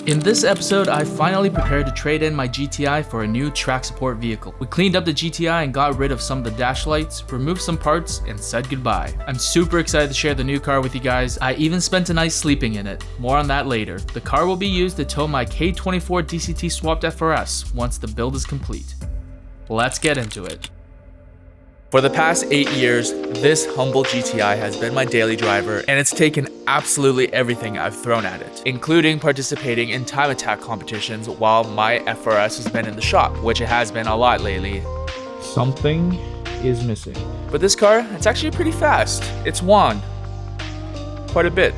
In this episode, I finally prepared to trade in my GTI for a new track support vehicle. We cleaned up the GTI and got rid of some of the dash lights, removed some parts, and said goodbye. I'm super excited to share the new car with you guys. I even spent a night sleeping in it. More on that later. The car will be used to tow my K24 DCT swapped FRS once the build is complete. Let's get into it. For the past 8 years, this humble GTI has been my daily driver, and it's taken absolutely everything I've thrown at it, including participating in time attack competitions while my FRS has been in the shop, which it has been a lot lately. Something is missing. But this car, it's actually pretty fast. It's won quite a bit.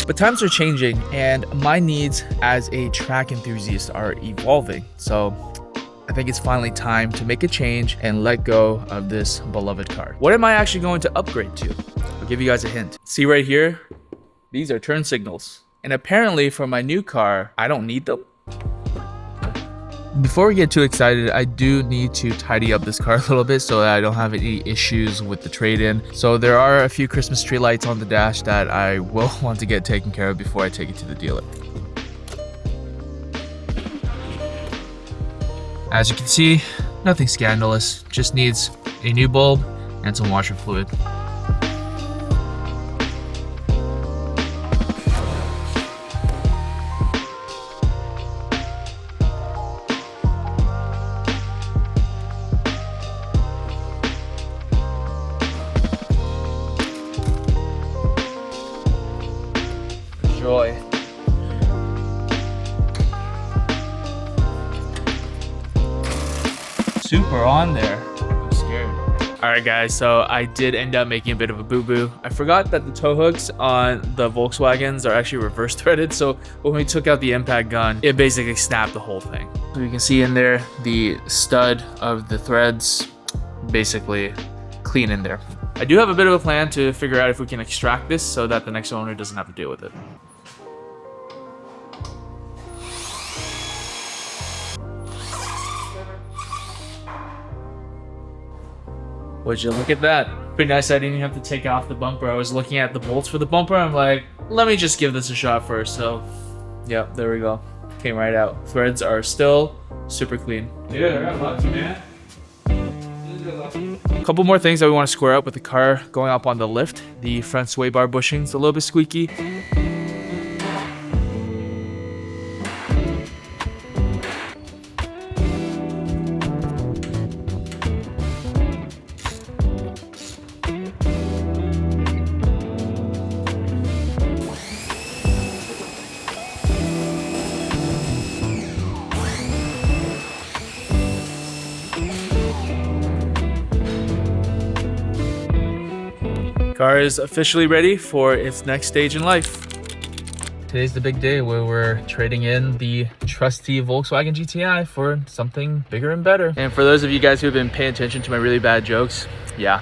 But times are changing, and my needs as a track enthusiast are evolving, so I think it's finally time to make a change and let go of this beloved car. What am I actually going to upgrade to? I'll give you guys a hint. See right here? These are turn signals. And apparently for my new car, I don't need them. Before we get too excited, I do need to tidy up this car a little bit so that I don't have any issues with the trade-in. So there are a few Christmas tree lights on the dash that I will want to get taken care of before I take it to the dealer. As you can see, nothing scandalous, just needs a new bulb and some washer fluid. Enjoy. Super on there. I'm scared. Alright guys, so I did end up making a bit of a boo-boo. I forgot that the tow hooks on the Volkswagens are actually reverse threaded, so when we took out the impact gun, it basically snapped the whole thing. So you can see in there the stud of the threads basically clean in there. I do have a bit of a plan to figure out if we can extract this so that the next owner doesn't have to deal with it. Would you look at that? Pretty nice. I didn't even have to take off the bumper. I was looking at the bolts for the bumper. I'm like, let me just give this a shot first. So, yep, there we go. Came right out. Threads are still super clean. Dude, I got lucky, man. A couple more things that we want to square up with the car going up on the lift. The front sway bar bushing's a little bit squeaky. Car is officially ready for its next stage in life. Today's the big day where we're trading in the trusty Volkswagen GTI for something bigger and better. And for those of you guys who have been paying attention to my really bad jokes, yeah,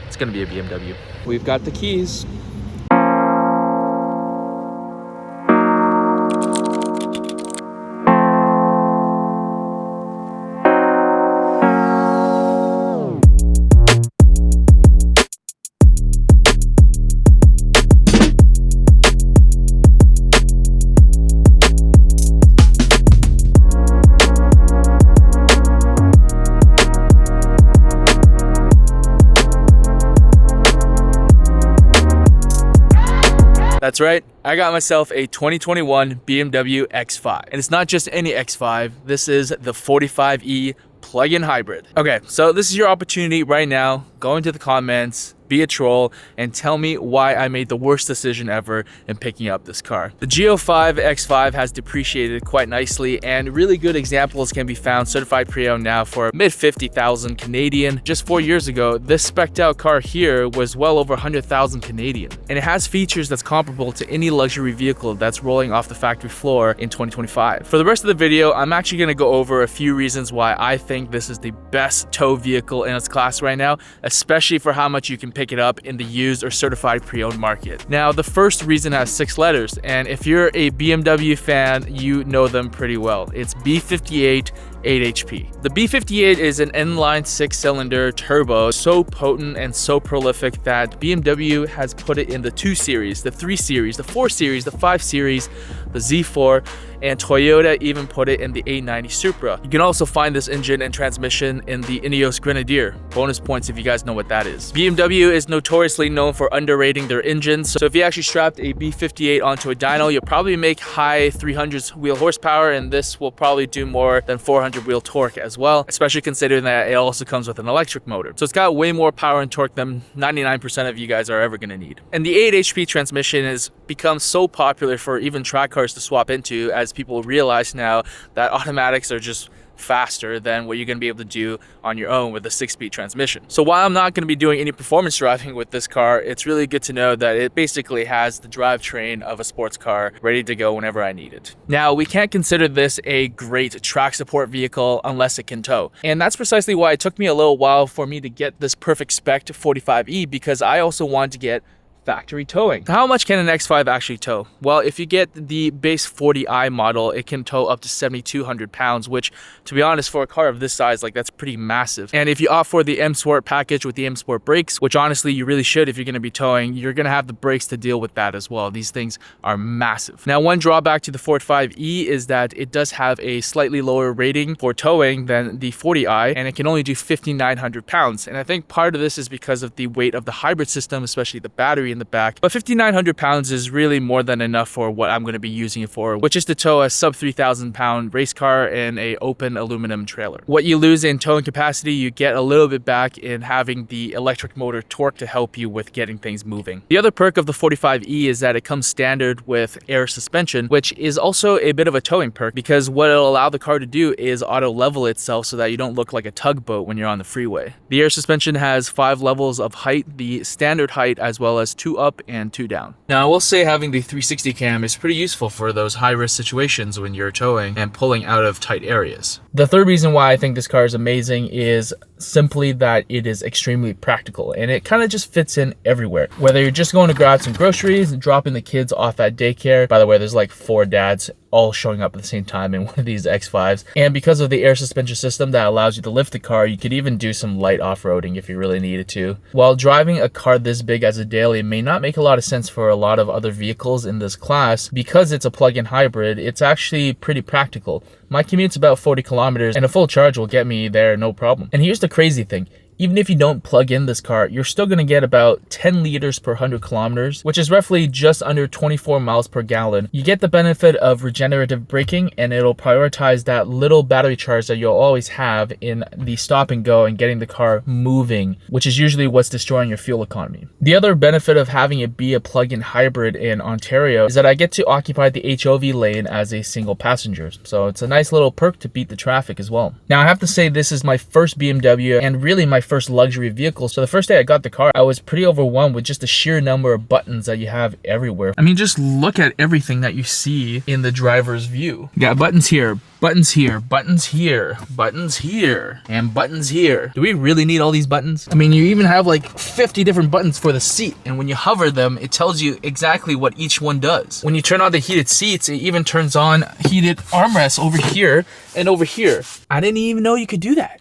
it's gonna be a BMW. We've got the keys. That's right, I got myself a 2021 BMW X5. And it's not just any X5, this is the 45e plug-in hybrid. Okay, so this is your opportunity right now. Go into the comments, be a troll, and tell me why I made the worst decision ever in picking up this car. The G05 X5 has depreciated quite nicely, and really good examples can be found certified pre-owned now for mid 50,000 Canadian. Just 4 years ago, this specced out car here was well over 100,000 Canadian. And it has features that's comparable to any luxury vehicle that's rolling off the factory floor in 2025. For the rest of the video, I'm actually gonna go over a few reasons why I think this is the best tow vehicle in its class right now, especially for how much you can pick it up in the used or certified pre-owned market. Now, the first reason has 6 letters, and if you're a BMW fan, you know them pretty well. It's B58 8 HP. The B58 is an inline 6-cylinder turbo, so potent and so prolific that BMW has put it in the 2 Series, the 3 Series, the 4 Series, the 5 Series, the Z4, and Toyota even put it in the 890 Supra. You can also find this engine and transmission in the Ineos Grenadier. Bonus points if you guys know what that is. BMW is notoriously known for underrating their engines, so if you actually strapped a B58 onto a dyno, you'll probably make high 300s wheel horsepower, and this will probably do more than 400 wheel torque as well, especially considering that it also comes with an electric motor. So it's got way more power and torque than 99% of you guys are ever going to need. And the 8 HP transmission has become so popular for even track cars to swap into, as people realize now that automatics are just faster than what you're going to be able to do on your own with a 6-speed transmission. So while I'm not going to be doing any performance driving with this car, it's really good to know that it basically has the drivetrain of a sports car ready to go whenever I need it. Now, we can't consider this a great track support vehicle unless it can tow. And that's precisely why it took me a little while for me to get this perfect spec 45E, because I also wanted to get factory towing. How much can an X5 actually tow? Well, if you get the base 40i model, it can tow up to 7,200 pounds, which, to be honest, for a car of this size, like, that's pretty massive. And if you opt for the M Sport package with the M Sport brakes, which honestly you really should if you're going to be towing, you're going to have the brakes to deal with that as well. These things are massive. Now, one drawback to the 45e is that it does have a slightly lower rating for towing than the 40i, and it can only do 5,900 pounds. And I think part of this is because of the weight of the hybrid system, especially the battery in the back. But 5,900 pounds is really more than enough for what I'm going to be using it for, which is to tow a sub 3,000 pound race car and a open aluminum trailer. What you lose in towing capacity, you get a little bit back in having the electric motor torque to help you with getting things moving. The other perk of the 45e is that it comes standard with air suspension, which is also a bit of a towing perk, because what it'll allow the car to do is auto level itself so that you don't look like a tugboat when you're on the freeway. The air suspension has 5 levels of height, the standard height, as well as 2 up and 2 down. Now, I will say having the 360 cam is pretty useful for those high-risk situations when you're towing and pulling out of tight areas. The third reason why I think this car is amazing is simply that it is extremely practical, and it kind of just fits in everywhere. Whether you're just going to grab some groceries and dropping the kids off at daycare, by the way, there's like 4 dads all showing up at the same time in one of these X5s. And because of the air suspension system that allows you to lift the car, you could even do some light off-roading if you really needed to. While driving a car this big as a daily may not make a lot of sense for a lot of other vehicles in this class, because it's a plug-in hybrid, it's actually pretty practical. My commute's about 40 kilometers, and a full charge will get me there no problem. And here's the crazy thing. Even if you don't plug in this car, you're still going to get about 10 liters per 100 kilometers, which is roughly just under 24 miles per gallon. You get the benefit of regenerative braking, and it'll prioritize that little battery charge that you'll always have in the stop and go and getting the car moving, which is usually what's destroying your fuel economy. The other benefit of having it be a plug-in hybrid in Ontario is that I get to occupy the HOV lane as a single passenger. So it's a nice little perk to beat the traffic as well. Now, I have to say this is my first BMW and really my first luxury vehicle. So the first day I got the car, I was pretty overwhelmed with just the sheer number of buttons that you have everywhere. I mean, just look at everything that you see in the driver's view. You got buttons here, buttons here, buttons here, buttons here, and buttons here. Do we really need all these buttons? I mean, you even have like 50 different buttons for the seat, and when you hover them, it tells you exactly what each one does. When you turn on the heated seats, it even turns on heated armrests over here and over here. I didn't even know you could do that.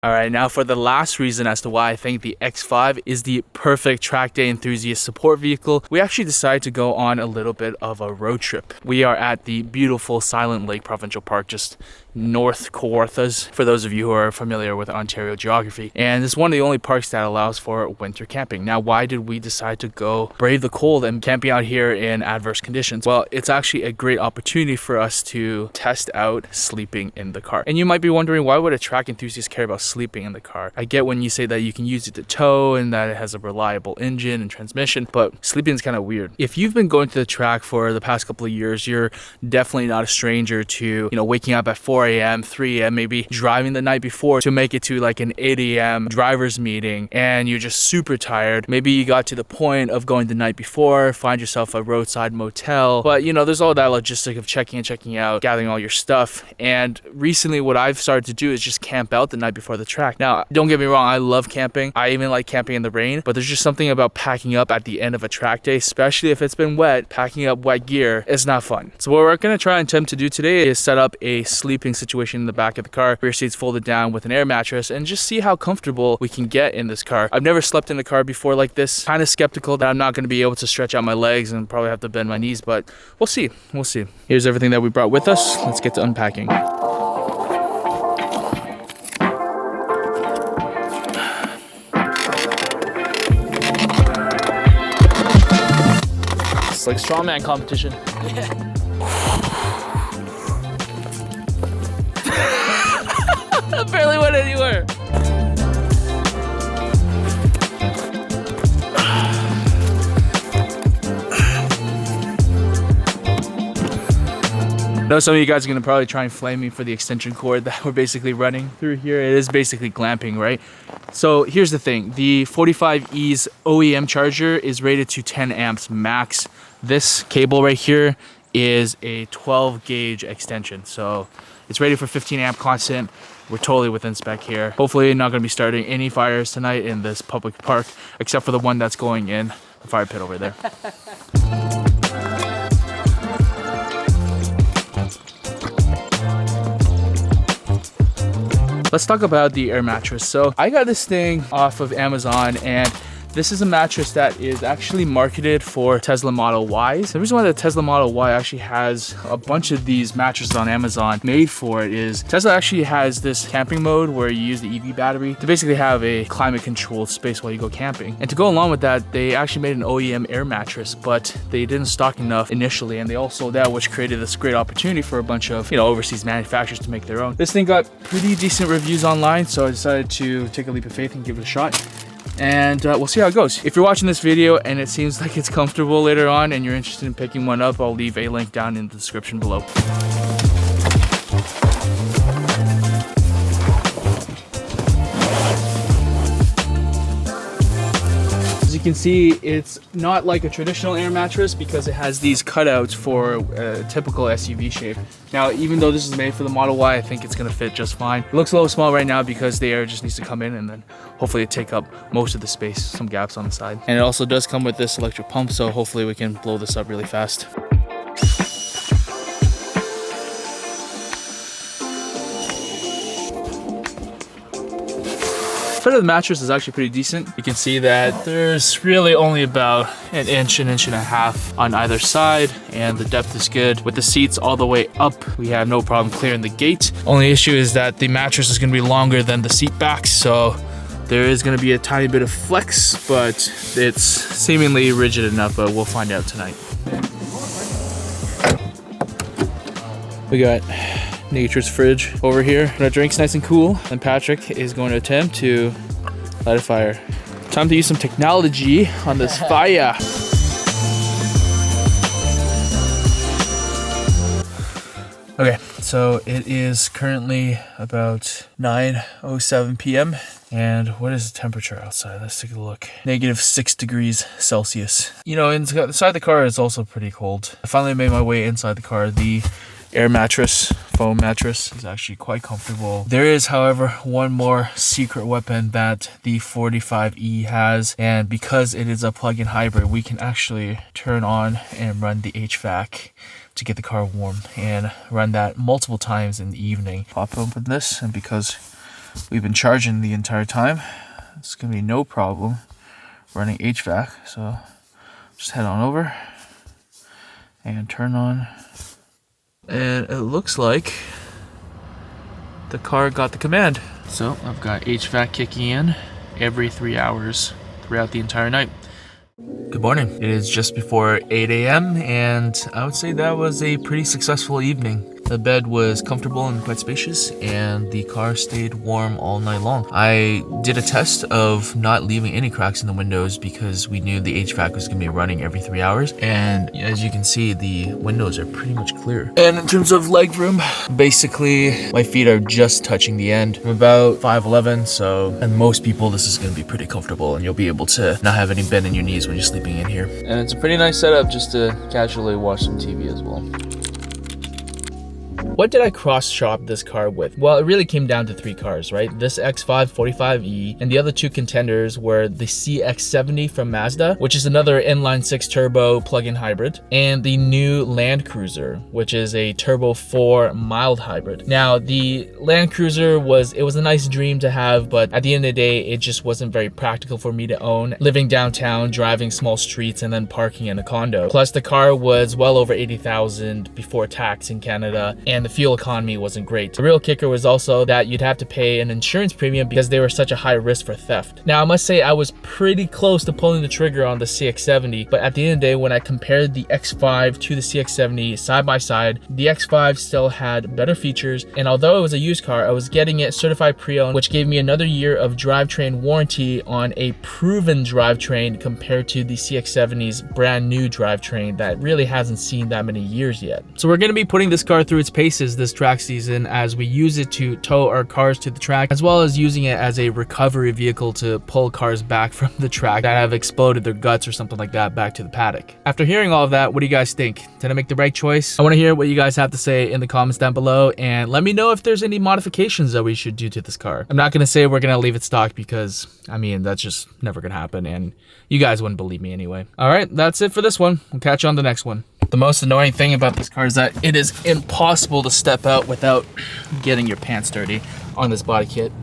All right, now for the last reason as to why I think the X5 is the perfect track day enthusiast support vehicle, we actually decided to go on a little bit of a road trip. We are at the beautiful Silent Lake Provincial Park, just North Kawarthas, for those of you who are familiar with Ontario geography. And it's one of the only parks that allows for winter camping. Now, why did we decide to go brave the cold and camping out here in adverse conditions? Well, it's actually a great opportunity for us to test out sleeping in the car. And you might be wondering, why would a track enthusiast care about sleeping in the car? I get when you say that you can use it to tow and that it has a reliable engine and transmission, but sleeping is kind of weird. If you've been going to the track for the past couple of years, you're definitely not a stranger to, waking up at 4 a.m., 3 a.m., maybe driving the night before to make it to like an 8 a.m. driver's meeting, and you're just super tired. Maybe you got to the point of going the night before, find yourself a roadside motel, but there's all that logistic of checking in, checking out, gathering all your stuff. And recently what I've started to do is just camp out the night before the the track. Now, don't get me wrong, I love camping. I even like camping in the rain, but there's just something about packing up at the end of a track day, especially if it's been wet. Packing up wet gear is not fun. So what we're gonna try and attempt to do today is set up a sleeping situation in the back of the car, rear seats folded down with an air mattress, and just see how comfortable we can get in this car. I've never slept in a car before like this. Kind of skeptical that I'm not gonna be able to stretch out my legs and probably have to bend my knees, but we'll see. We'll see. Here's everything that we brought with us. Let's get to unpacking. It's like strongman competition. I barely went anywhere. I know some of you guys are gonna probably try and flame me for the extension cord that we're basically running through here. It is basically glamping, right? So here's the thing. The 45E's OEM charger is rated to 10 amps max. This cable right here is a 12 gauge extension. So it's rated for 15 amp constant. We're totally within spec here. Hopefully not gonna be starting any fires tonight in this public park, except for the one that's going in the fire pit over there. Let's talk about the air mattress. So I got this thing off of Amazon, and this is a mattress that is actually marketed for Tesla Model Ys. The reason why the Tesla Model Y actually has a bunch of these mattresses on Amazon made for it is Tesla actually has this camping mode where you use the EV battery to basically have a climate controlled space while you go camping. And to go along with that, they actually made an OEM air mattress, but they didn't stock enough initially, and they all sold out, which created this great opportunity for a bunch of, overseas manufacturers to make their own. This thing got pretty decent reviews online, so I decided to take a leap of faith and give it a shot. And we'll see how it goes. If you're watching this video and it seems like it's comfortable later on and you're interested in picking one up, I'll leave a link down in the description below. As you can see, it's not like a traditional air mattress because it has these cutouts for a typical SUV shape. Now, even though this is made for the Model Y, I think it's gonna fit just fine. It looks a little small right now because the air just needs to come in and then hopefully take up most of the space, some gaps on the side. And it also does come with this electric pump, so hopefully we can blow this up really fast. The fit of the mattress is actually pretty decent. You can see that there's really only about an inch and a half on either side, and the depth is good. With the seats all the way up, we have no problem clearing the gate. Only issue is that the mattress is gonna be longer than the seat backs, so there is gonna be a tiny bit of flex, but it's seemingly rigid enough, but we'll find out tonight. We got Nature's fridge over here. Our drink's nice and cool, and Patrick is going to attempt to light a fire. Time to use some technology on this fire. Okay, so it is currently about 9:07 p.m. And what is the temperature outside? Let's take a look. -6 degrees Celsius. Inside the car is also pretty cold. I finally made my way inside the car. The air mattress, foam mattress, is actually quite comfortable. There is, however, one more secret weapon that the 45E has, and because it is a plug-in hybrid, we can actually turn on and run the HVAC to get the car warm, and run that multiple times in the evening. Pop open this, and because we've been charging the entire time, it's gonna be no problem running HVAC. So just head on over and turn on. And it looks like the car got the command. So I've got HVAC kicking in every 3 hours throughout the entire night. Good morning. It is just before 8 a.m. and I would say that was a pretty successful evening. The bed was comfortable and quite spacious, and the car stayed warm all night long. I did a test of not leaving any cracks in the windows because we knew the HVAC was going to be running every 3 hours, and as you can see, the windows are pretty much clear. And in terms of leg room, basically my feet are just touching the end. I'm about 5'11", so and most people this is going to be pretty comfortable, and you'll be able to not have any bend in your knees when you're sleeping in here. And it's a pretty nice setup just to casually watch some TV as well. What did I cross shop this car with? Well, it really came down to 3 cars, right? This X5 45e, and the other 2 contenders were the CX-70 from Mazda, which is another inline-6 turbo plug-in hybrid, and the new Land Cruiser, which is a turbo 4 mild hybrid. Now, the Land Cruiser was a nice dream to have, but at the end of the day, it just wasn't very practical for me to own, living downtown, driving small streets, and then parking in a condo. Plus, the car was well over 80,000 before tax in Canada, and the fuel economy wasn't great. The real kicker was also that you'd have to pay an insurance premium because they were such a high risk for theft. Now, I must say I was pretty close to pulling the trigger on the CX-70, but at the end of the day, when I compared the X5 to the CX-70 side by side, the X5 still had better features, and although it was a used car, I was getting it certified pre-owned, which gave me another year of drivetrain warranty on a proven drivetrain compared to the CX-70's brand new drivetrain that really hasn't seen that many years yet. So we're going to be putting this car through its paces this track season as we use it to tow our cars to the track, as well as using it as a recovery vehicle to pull cars back from the track that have exploded their guts or something like that back to the paddock. After hearing all of that, what do you guys think? Did I make the right choice? I want to hear what you guys have to say in the comments down below, and let me know if there's any modifications that we should do to this car. I'm not going to say we're going to leave it stock because, I mean, that's just never going to happen, and you guys wouldn't believe me anyway. All right, that's it for this one. We'll catch you on the next one. The most annoying thing about this car is that it is impossible to step out without getting your pants dirty on this body kit.